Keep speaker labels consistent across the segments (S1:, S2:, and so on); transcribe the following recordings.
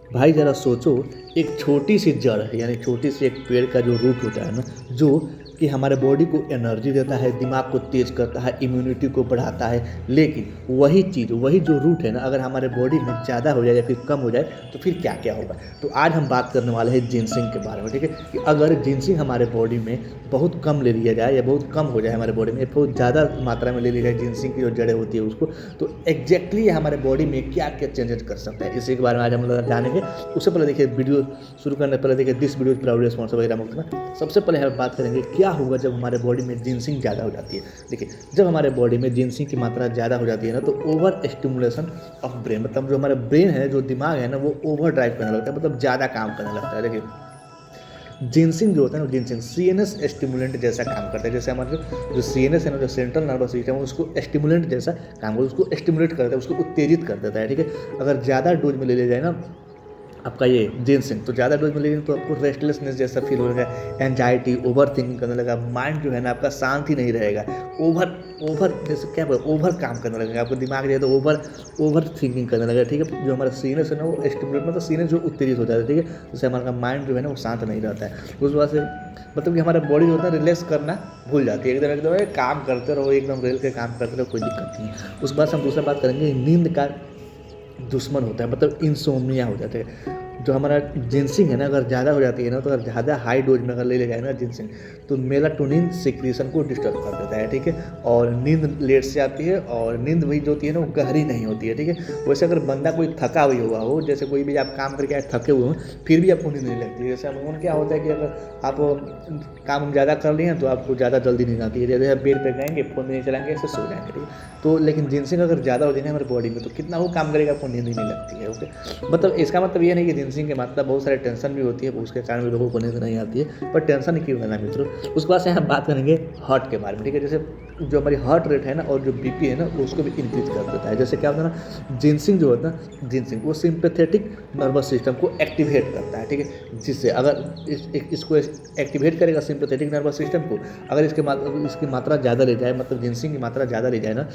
S1: भाई ज़रा सोचो, एक छोटी सी जड़ है यानी छोटी सी एक पेड़ का जो रूट होता है ना, जो कि हमारे बॉडी को एनर्जी देता है, दिमाग को तेज करता है, इम्यूनिटी को बढ़ाता है। लेकिन वही चीज़, वही जो रूट है ना, अगर हमारे बॉडी में ज़्यादा हो जाए या फिर कम हो जाए तो फिर क्या क्या होगा। तो आज हम बात करने वाले हैं जिनसिंग के बारे में, ठीक है। कि अगर जिनसिंग हमारे बॉडी में बहुत कम ले लिया जाए या बहुत कम हो जाए हमारे बॉडी में, बहुत ज़्यादा मात्रा में ले ली जाए जिनसिंग की जो जड़ें होती है उसको, तो एग्जैक्टली हमारे बॉडी में क्या क्या चेंजेस कर सकता है, इसी के बारे में आज हम लोग जानेंगे। उससे पहले देखिए, वीडियो शुरू करने से पहले देखिए, दिस वीडियो प्राउड स्पॉन्सर वगैरह मुक्त में सबसे पहले हम बात करेंगे क्या होगा जब हमारे बॉडी में जिनसिंग ज़्यादा हो जाती है। देखिए, जब हमारे बॉडी में जिनसिंग की मात्रा ज़्यादा हो जाती है ना, तो ओवर स्टिमुलेशन ऑफ ब्रेन, मतलब जो हमारा ब्रेन है, जो दिमाग है ना, वो ओवर ड्राइव करने लगता है, मतलब ज़्यादा काम करने लगता है। देखिए, जिनसिंग जो होता है ना, जिनसिंग सीएनएस स्टिमुलेंट जैसा काम करता है। जैसे हमारा जो सीएनएस है ना, जो सेंट्रल नर्वस सिस्टम है, उसको स्टिमुलेंट जैसा काम करता है, उसको स्टिमुलेट करता है, उसको उत्तेजित कर देता है, ठीक है। अगर ज़्यादा डोज में ले लिया जाए ना आपका ये जिनसिंग, तो ज़्यादा डोज में लेंगे तो आपको रेस्टलेसनेस जैसा फील होगा, एंजाइटी, ओवर थिंकिंग करने लगा, माइंड जो है ना आपका शांत ही नहीं रहेगा, ओवर ओवर जैसे क्या बोले, ओवर काम करने लगेगा, आपको दिमाग जो है तो ओवर थिंकिंग करने लगेगा, ठीक है। जो हमारा सीनस है ना, वो स्टिमुलेट, मतलब सीनस जो उत्तेजित हो जाता है, ठीक है। जैसे हमारा माइंड जो है ना वो शांत नहीं रहता है, उस वजह से मतलब कि हमारा बॉडी जो होता है रिलैक्स करना भूल जाती है, एकदम एकदम काम करते रहो, एकदम रेल के काम करते रहो, कोई दिक्कत नहीं है। उस बाद हम दूसरा बात करेंगे, नींद का दुश्मन होता है, मतलब इंसोम्निया हो जाते हैं। जो हमारा जिनसिंग है ना, अगर ज़्यादा हो जाती है ना, तो अगर ज़्यादा हाई डोज में अगर ले जाए ना जिनसिंग, तो मेलाटोनिन सिक्रीशन को डिस्टर्ब कर देता है, ठीक है। और नींद लेट से आती है, और नींद वही जो होती है ना, वो गहरी नहीं होती है, ठीक है। वैसे अगर बंदा कोई थका हुआ हो, जैसे कोई भी आप काम करके आए थके हुए हो, फिर भी आपको नींद नहीं लगती है। जैसे अमूमन क्या होता है कि अगर आप काम ज़्यादा कर लिए हैं तो आपको ज़्यादा जल्दी नींद आती है, जैसे आप बेड पर जाएंगे, फ़ोन में नहीं चलाएंगे, ऐसे सो जाएंगे, ठीक है। तो लेकिन जिनसिंग अगर ज़्यादा हो जाए हमारे बॉडी में, तो कितना वो काम करेगा, आपको नींद ही नहीं लगती है, ओके। मतलब इसका मतलब ये नहीं कि जिनसिंग के मतलब बहुत सारे टेंशन भी होती है, उसके कारण भी लोगों को नींद नहीं आती है, पर टेंशन क्यों लेना मित्रों। उसके बाद से हम बात करेंगे हार्ट के बारे में, ठीक है। जैसे जो हमारी हार्ट रेट है ना, और जो बीपी है ना, उसको भी इंक्रीज कर देता है। जैसे क्या होता है ना, जिनसिंग जो होता है ना, जिनसिंग वो सिंपैथेटिक नर्वस सिस्टम को एक्टिवेट करता है, ठीक है। जिससे अगर इसको एक्टिवेट करेगा सिंपैथेटिक नर्वस सिस्टम को, अगर इसकी मात्रा ज़्यादा ले जाए, मतलब जिनसिंग की मात्रा ज़्यादा ले जाए ना,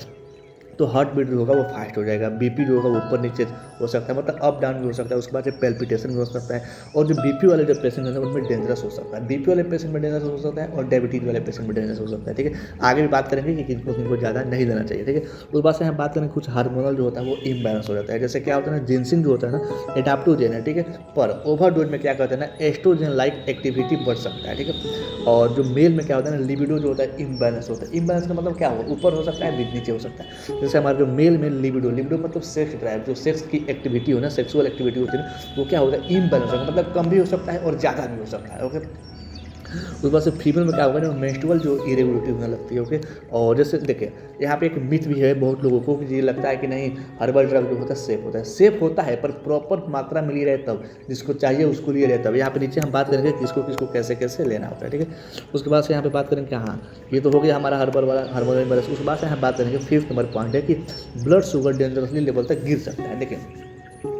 S1: तो हार्ट बीट जो होगा वो फास्ट हो जाएगा, बीपी जो होगा वो ऊपर नीचे हो सकता है, मतलब अप डाउन भी हो सकता है। उसके बाद पैल्पिटेशन भी हो सकता है, और जो बीपी वाले जो पेशेंट हैं उनमें डेंजरस हो सकता है, बीपी वाले पेशेंट में डेंजरस हो सकता है, और डायबिटीज वाले पेशेंट में डेंजरस हो सकता है, ठीक है। आगे भी बात करेंगे कि किनको ज़्यादा नहीं लेना चाहिए, ठीक है। उस बात से हम बात करेंगे कुछ हार्मोनल जो होता है वो इम्बैलेंस हो जाता है। जैसे क्या होता है ना, जिनसिंग जो होता है ना, एडाप्टोजेन है, ठीक है। पर ओवरडोज में क्या करते हैं ना, एस्ट्रोजन लाइक एक्टिविटी बढ़ सकता है, ठीक है। और जो मेल में क्या होता है ना, लिबिडो जो होता है इम्बैलेंस होता है। इम्बैलेंस का मतलब क्या होगा, ऊपर हो सकता है, नीचे हो सकता है। जैसे हमारे जो मेल में लिबिडो मतलब सेक्स ड्राइव, जो सेक्स की एक्टिविटी हो ना, सेक्सुअल एक्टिविटी होती है ना, वो क्या होता है, इम्बैलेंस होगा, मतलब कम भी हो सकता है और ज़्यादा भी हो सकता है, ओके। उस बाद से फीमेल में क्या होगा ना, मेंस्ट्रुअल जो इरेगुलरिटी होने लगती है, ओके। और जैसे देखिए, यहाँ पे एक मिथ भी है बहुत लोगों को कि ये लगता है कि नहीं, हर्बल ड्रग जो होता है सेफ होता है, सेफ होता है, पर प्रॉपर मात्रा में लिए रहे तब, जिसको चाहिए उसको लिए रहे तब। यहाँ पे नीचे हम बात करेंगे किसको किसको कैसे कैसे लेना होता है, ठीक है। उसके बाद से यहाँ पे बात करेंगे कि हाँ, ये तो हो गया हमारा हर्बल वाला हार्मोन इम्बैलेंस। उसके बाद से हम बात करेंगे 5th नंबर पॉइंट है कि ब्लड शुगर डेंजरसली लेवल तक गिर सकता है। देखिए,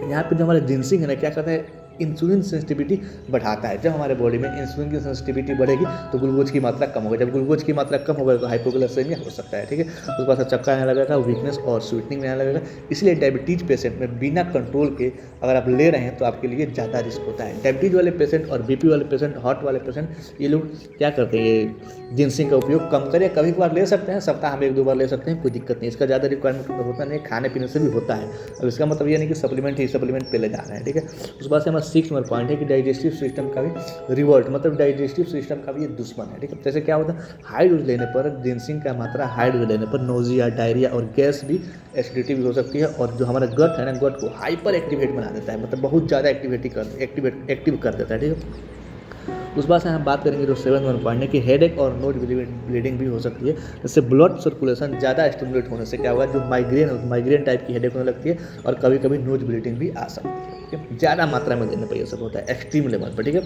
S1: यहाँ पे जो हमारा जिनसिंग है ना, क्या करता है, इंसुलिन सेंसिटिविटी बढ़ाता है। जब हमारे बॉडी में इंसुलिन की सेंसिटिविटी बढ़ेगी तो ग्लूकोज की मात्रा कम होगी, जब ग्लूकोज की मात्रा कम होगा तो हाइपोग्लाइसेमिया हो सकता है, ठीक है। उसके बाद चक्कर आने लगेगा, वीकनेस और स्वीटनिंग में आने लगेगा। इसलिए डायबिटीज पेशेंट में बिना कंट्रोल के अगर आप ले रहे हैं तो आपके लिए ज़्यादा रिस्क होता है। डायबिटीज वाले पेशेंट और बीपी वाले पेशेंट, हार्ट वाले पेशेंट, ये लोग क्या करते हैं, ये जिनसिंग का उपयोग कम करें, कभी कभार ले सकते हैं, सप्ताह में 1-2 बार ले सकते हैं, कोई दिक्कत नहीं। इसका ज़्यादा रिक्वायरमेंट होता नहीं, खाने पीने से भी होता है। अब इसका मतलब ये नहीं कि सप्लीमेंट पे ले जा रहे हैं, ठीक है। उस बात से हमारा 6 नंबर पॉइंट है कि डाइजेस्टिव सिस्टम का भी रिवॉल्ट, मतलब डाइजेस्टिव सिस्टम का भी ये दुश्मन है, ठीक है। जैसे क्या होता है, हाई डोज लेने पर, जिनसिंग का मात्रा हाई डोज लेने पर नोजिया, डायरिया और गैस भी, एसिडिटी भी हो सकती है। और जो हमारा गट है ना, गट को हाइपर एक्टिवेट बना देता है, मतलब बहुत ज़्यादा एक्टिव कर देता है, ठीक है। उस बात से हम बात करेंगे जो 7th नंबर पॉइंट है कि हेडेक और नोज ब्लीडिंग भी हो सकती है। जैसे ब्लड सर्कुलेशन ज़्यादा स्टिमुलेट होने से क्या होगा, जो माइग्रेन टाइप की हेडेक होने लगती है, और कभी कभी नोज ब्लीडिंग भी आ सकती है, ठीक है। ज़्यादा मात्रा में देने पर यह सब होता है, एक्सट्रीम लेवल पर, ठीक है।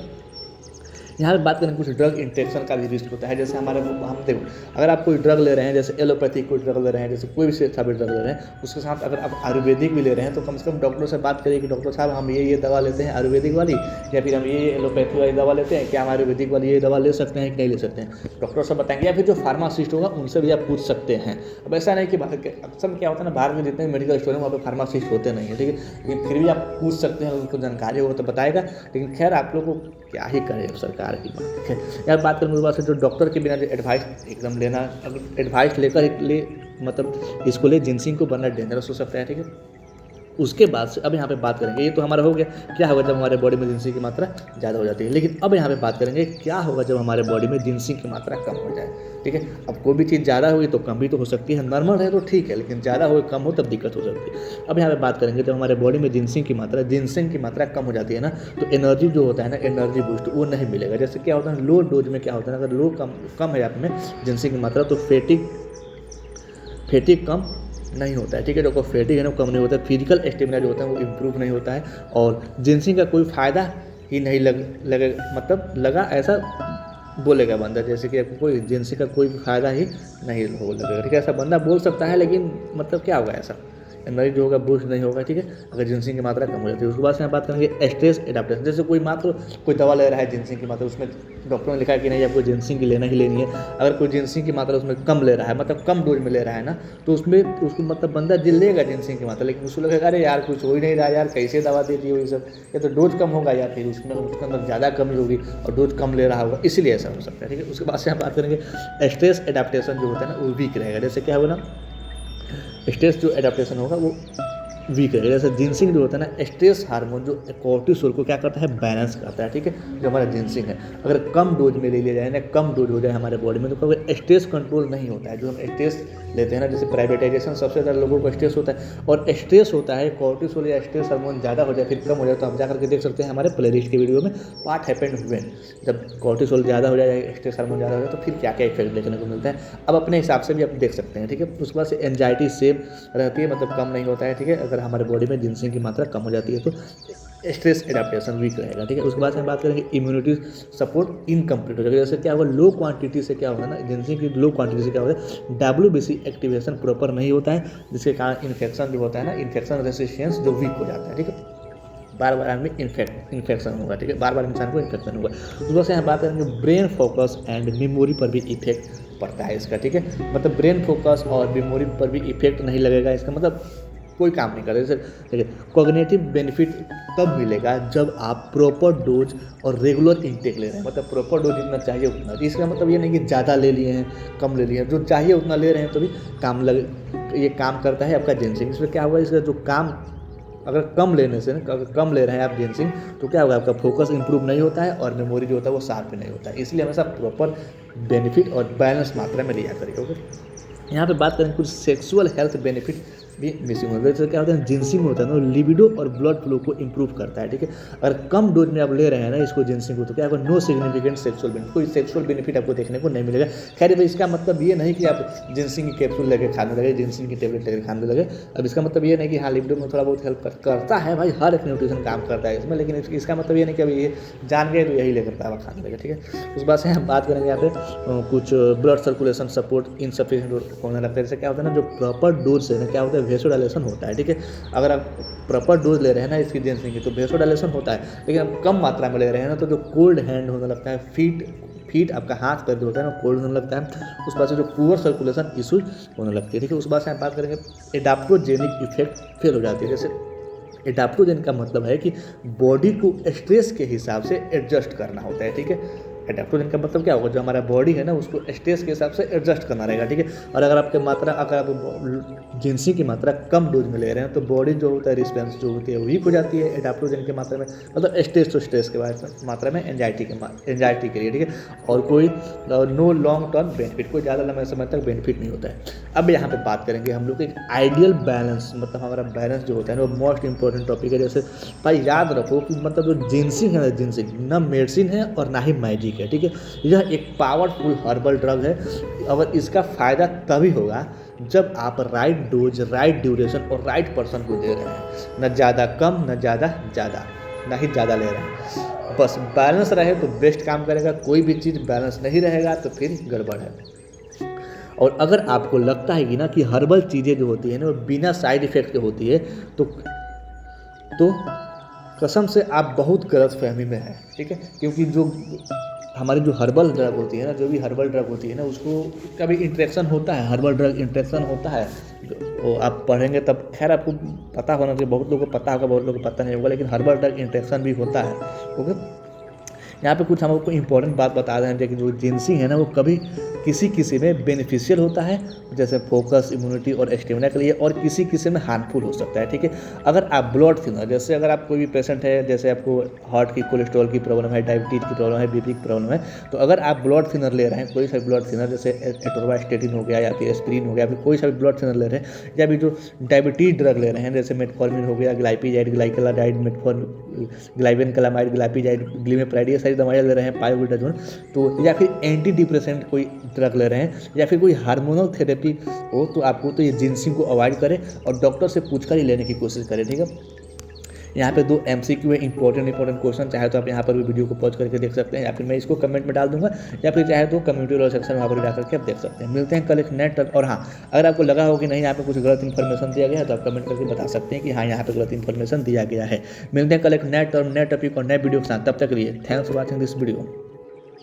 S1: यहाँ पे बात करें कुछ ड्रग इंटेक्शन का भी रिस्क होता है। जैसे हमारे हम देखो, अगर आप कोई ड्रग ले रहे हैं, जैसे एलोपैथिक कोई ड्रग ले रहे हैं, जैसे कोई भी सा भी ड्रग ले रहे हैं, उसके साथ अगर आप आयुर्वेदिक भी ले रहे हैं तो कम से कम डॉक्टर से बात करिए कि डॉक्टर साहब हम ये दवा लेते हैं आयुर्वेदिक वाली, या फिर हम ये एलोपैथी वाली दवा लेते हैं, क्या हम आयुर्वेदिक वाली ये दवा ले सकते हैं कि नहीं ले सकते हैं, डॉक्टर साहब बताएंगे। या फिर जो फार्मासिस्ट होगा उनसे भी आप पूछ सकते हैं। अब ऐसा नहीं कि अक्सर क्या होता है ना, भारत में जितने मेडिकल स्टोर हैं वहाँ पे फार्मासिस्ट होते नहीं है, ठीक है, लेकिन फिर भी आप पूछ सकते हैं, उनको जानकारी होगा तो बताएगा। लेकिन खैर आप लोग को क्या ही करें सरकार की बात, ठीक है। यार बात करें मेरे पास जो डॉक्टर के बिना जो एडवाइस एकदम लेना, अगर एडवाइस लेकर ले मतलब इसको ले जिनसिंग को बनना डेंजरस हो सकता है, ठीक है। उसके बाद से अब यहाँ पे बात करेंगे, ये तो हमारा हो गया क्या होगा जब हमारे बॉडी में जिंसिंग की मात्रा ज़्यादा हो जाती है। लेकिन अब यहाँ पे बात करेंगे क्या होगा जब हमारे बॉडी में जिंसिंग की मात्रा कम हो जाए, ठीक है। अब कोई भी चीज़ ज़्यादा होगी तो कम भी तो हो सकती है, नॉर्मल है तो ठीक है, लेकिन ज़्यादा हो कम हो तब दिक्कत हो सकती है। अब यहाँ पे बात करेंगे जब हमारे बॉडी में जिंसिंग की मात्रा कम हो जाती है ना, तो एनर्जी जो होता है ना, एनर्जी बूस्ट वो नहीं मिलेगा। जैसे क्या होता है लो डोज में क्या होता है, अगर लो कम है आप में जिंसिंग की मात्रा, तो फैटिक कम नहीं होता है, ठीक है। जो फैटिक है ना कम नहीं होता है, फिजिकल स्टेमिना जो होता है वो इम्प्रूव नहीं होता है, और जिंसिंग का कोई फ़ायदा ही नहीं लगे मतलब लगा ऐसा बोलेगा बंदा, जैसे कि आपको कोई जिंसिंग का कोई फ़ायदा ही नहीं हो लगेगा, ठीक है। ऐसा बंदा बोल सकता है, लेकिन मतलब क्या होगा, ऐसा एनर्जी जो होगा बूस्ट नहीं होगा, ठीक है, अगर जिंसिंग की मात्रा कम हो जाती है। उसके बाद से हम बात करेंगे स्ट्रेस एडाप्टेशन। जैसे कोई दवा ले रहा है जिंसिंग की मात्रा, उसमें डॉक्टर ने लिखा है कि नहीं आपको जिंसिंग की लेना ही लेनी है। अगर कोई जिंसिंग की मात्रा उसमें कम ले रहा है, मतलब कम डोज में ले रहा है ना, तो उसको मतलब बंदा लेगा जिंसिंग की मात्रा, लेकिन उसको लगेगा अरे यार कुछ हो ही नहीं रहा यार, कैसे दवा दे दी हो ये सब, या तो डोज कम होगा या फिर उसके अंदर ज़्यादा कमी होगी और डोज कम ले रहा होगा, इसीलिए ऐसा हो सकता है, ठीक है। उसके बाद से हम बात करेंगे स्ट्रेस एडाप्टेशन जो होता है ना वो वीक रहेगा। जैसे क्या होगा ना, स्ट्रेस जो एडाप्टेशन होगा वो वीक है। जैसे जिंसिंग जो होता है ना, स्ट्रेस हार्मोन जो कोर्टिसोल को क्या करता है, बैलेंस करता है, ठीक है। जो हमारा जिंसिंग है अगर कम डोज में ले लिया जाए ना, कम डोज हो जाए हमारे बॉडी में, तो कभी स्ट्रेस कंट्रोल नहीं होता है। जो हम स्ट्रेस लेते हैं ना, जैसे प्राइवेटाइजेशन, सबसे ज़्यादा लोगों को स्ट्रेस होता है, और स्ट्रेस होता है कोर्टिसोल या स्ट्रेस हार्मोन ज़्यादा हो जाए फिर कम हो जाए, तो हम जा करके देख सकते हैं हमारे प्लेलिस्ट की वीडियो में व्हाट हैपेंड व्हेन, जब कोर्टिसोल ज़्यादा हो जाए, स्ट्रेस हार्मोन ज़्यादा हो जाए तो फिर क्या क्या इफेक्ट देखने को मिलता है। अब अपने हिसाब से भी आप देख सकते हैं, ठीक है। उसके बाद से एंजाइटी सेम रहती है, मतलब कम नहीं होता है, ठीक है। अगर हमारे बॉडी में जिंसिंग की मात्रा कम हो जाती है तो स्ट्रेस एडाप्टेशन वीक रहेगा, ठीक है। उसके बाद हम बात करेंगे इम्यूनिटी सपोर्ट इनकम्प्लीट हो जाएगा। जैसे क्या होगा, लो क्वांटिटी से क्या होगा ना, जिंसिंग की लो क्वांटिटी से क्या होता है, WBC एक्टिवेशन प्रॉपर नहीं होता है, जिसके कारण इन्फेक्शन जो होता है ना, इन्फेक्शन रेसिस्टेंस जो वीक हो जाता है, ठीक है। बार बार आदमी इन्फेक्शन होगा, ठीक है, बार बार इंसान को इन्फेक्शन होगा। उसके से हम बात करेंगे ब्रेन फोकस एंड मेमोरी पर भी इफेक्ट पड़ता है इसका, ठीक है। मतलब ब्रेन फोकस और मेमोरी पर भी इफेक्ट नहीं लगेगा, इसका मतलब कोई काम नहीं करेगा। जैसे ठीक है, कॉग्निटिव बेनिफिट तब मिलेगा जब आप प्रॉपर डोज और रेगुलर इंटेक ले रहे हैं, मतलब प्रॉपर डोज जितना चाहिए उतना। इसका मतलब ये नहीं कि ज़्यादा ले लिए हैं कम ले लिए हैं, जो चाहिए उतना ले रहे हैं तो भी ये काम करता है आपका जिंसिंग। इसमें क्या होगा, इसका जो काम अगर कम लेने से अगर कम ले रहे हैं आप जिंसिंग, तो क्या होगा, आपका फोकस इंप्रूव नहीं होता है और मेमोरी जो होता है वो शार्प नहीं होता है। इसलिए हमेशा प्रॉपर बेनिफिट और बैलेंस मात्रा में लिया करिए, ओके। यहाँ पे बात करें कुछ सेक्सुअल हेल्थ बेनिफिट भी मिसिंग होता है। जैसे क्या होता है, जिंसिंग होता है ना, लिबिडो और ब्लड फ्लो को इंप्रूव करता है, ठीक है। अगर कम डोज में आप ले रहे हैं ना इसको जिंसिंग को, तो क्या होगा, नो सिग्निफिकेंट सेक्सुअल बेनिफिट, कोई सेक्सुअल बेनिफिट आपको देखने को नहीं मिलेगा। खैर भाई, इसका मतलब ये नहीं कि आप जिंसिंग की कैप्सूल लेके खाने लगे, जिंसिंग की टेबलेट लेके खाने लगे। अब इसका मतलब ये नहीं कि हाँ लिबिडो में थोड़ा बहुत हेल्प करता है भाई, हर एक न्यूट्रिशन काम करता है इसमें, लेकिन इसका मतलब ये नहीं कि अभी ये जान गए तो यही लेकर दवा खाने लगे, ठीक है। उस बात से हम बात करेंगे यहाँ पे कुछ ब्लड सर्कुलेशन सपोर्ट इनसफिशिएंट होने लगता है। जैसे क्या होता है ना, जो प्रॉपर डोज से ना क्या होता है, वेसोडाइलेशन होता है, ठीक है। अगर आप प्रॉपर डोज ले रहे हैं ना इसकी जिंसिंग की, तो वेसोडाइलेशन होता है, लेकिन आप कम मात्रा में ले रहे हैं ना, तो जो कोल्ड हैंड होने लगता है, फीट आपका हाथ पैर जो होता है ना कोल्ड होने लगता है। उस बात से जो पुअर सर्कुलेशन इशूज होने लगती है, ठीक है। उस बात से हम बात करेंगे एडाप्टोजेनिक इफेक्ट फेल हो जाती है। जैसे एडाप्टोजेन का मतलब है कि बॉडी को स्ट्रेस के हिसाब से एडजस्ट करना होता है, ठीक है। एडाप्टोजेन का मतलब क्या होगा, जो हमारा बॉडी है ना उसको स्ट्रेस के हिसाब से एडजस्ट करना रहेगा, ठीक है। और अगर आप जिंसिंग की मात्रा कम डोज में ले रहे हैं तो बॉडी जो होता है रिस्पॉन्स जो होती है वीक हो जाती है एडाप्टोजेन की मात्रा में, मतलब स्ट्रेस के बाद मात्रा में एंजाइटी के लिए, ठीक है। और कोई नो लॉन्ग टर्म बेनिफिट, कोई ज़्यादा लंबे समय तक बेनिफिट नहीं होता है। अब यहाँ पे बात करेंगे हम लोग एक आइडियल बैलेंस, मतलब हमारा बैलेंस जो होता है ना वो मोस्ट इंपॉर्टेंट टॉपिक है। जैसे भाई याद रखो कि मतलब जो जिंसिंग है ना, जिंसिंग ना मेडिसिन है और ना ही मैजिक है, ठीक है। यह एक पावरफुल हर्बल ड्रग है, और इसका फ़ायदा तभी होगा जब आप राइट डोज, राइट ड्यूरेशन और राइट पर्सन को दे रहे हैं, न ज़्यादा कम न ज़्यादा ज़्यादा, ना ही ज़्यादा ले रहे हैं। बस बैलेंस रहे तो बेस्ट काम करेगा, कोई भी चीज़ बैलेंस नहीं रहेगा तो फिर गड़बड़ है। और अगर आपको लगता है कि ना कि हर्बल चीज़ें जो होती है ना वो बिना साइड इफ़ेक्ट के होती है तो कसम से आप बहुत गलतफहमी में हैं, ठीक है। क्योंकि जो हमारी जो हर्बल ड्रग होती है ना, जो भी हर्बल ड्रग होती है ना, उसको कभी इंटरेक्शन होता है, हर्बल ड्रग इंटरेक्शन होता है। तो आप पढ़ेंगे तब खैर आपको पता होना चाहिए, बहुत लोगों को पता होगा, बहुत लोगों को पता नहीं होगा, लेकिन हर्बल ड्रग इंटरेक्शन भी होता है। ओके, यहाँ पे कुछ हम आपको इंपॉर्टेंट बात बता रहे हैं कि जो जिंसिंग है ना वो कभी किसी में बेनिफिशियल होता है, जैसे फोकस, इम्यूनिटी और स्टेमिना के लिए, और किसी में हार्मफुल हो सकता है, ठीक है। अगर आप ब्लड थिनर, जैसे अगर आप कोई भी पेशेंट है, जैसे आपको हार्ट की, कोलेस्ट्रॉल की प्रॉब्लम है, डायबिटीज की प्रॉब्लम है, बीपी की प्रॉब्लम है, तो अगर आप ब्लड थिनर ले रहे हैं, कोई सा ब्लड थिनर जैसे एटोरवास्टेटिन हो गया या फिर एस्पिरिन हो गया, फिर कोई सा भी ब्लड थिनर ले रहे हैं, या फिर जो डायबिटीज ड्रग ले रहे हैं जैसे मेटफॉर्मिन हो गया, ग्लाइपिजाइड, ग्लाइकोलाडाइड, ग्लाइवेनक्लामाइड, ग्लाइपिजाइड, ग्लिमेप्राइड, ये सारी दवाइयाँ ले रहे हैं, पायोविटाजोन, तो या फिर एंटी डिप्रेसेंट कोई ड्रग ले रहे हैं, या फिर कोई हार्मोनल थेरेपी हो, तो आपको तो ये जिंसिंग को अवॉइड करें और डॉक्टर से पूछकर ही लेने की कोशिश करें, ठीक है। यहाँ पे 2 MCQ है, इंपॉर्टेंट क्वेश्चन, चाहे तो आप यहाँ पर भी वीडियो को पॉज करके देख सकते हैं, या फिर मैं इसको कमेंट में डाल दूंगा, या फिर चाहे तो कम्युनिटी वाला सेक्शन में वहाँ पर जाकर के आप देख सकते हैं। मिलते हैं कल एक नेट। और हाँ, अगर आपको लगा हो कि नहीं यहाँ पे कुछ गलत इन्फॉर्मेशन दिया गया है तो आप कमेंट करके बता सकते हैं कि हाँ यहाँ पे गलत इन्फॉर्मेशन दिया गया है। मिलते हैं कल एक नेट टॉपिक और नए वीडियो के साथ, तब तक के लिए thanks for watching this video.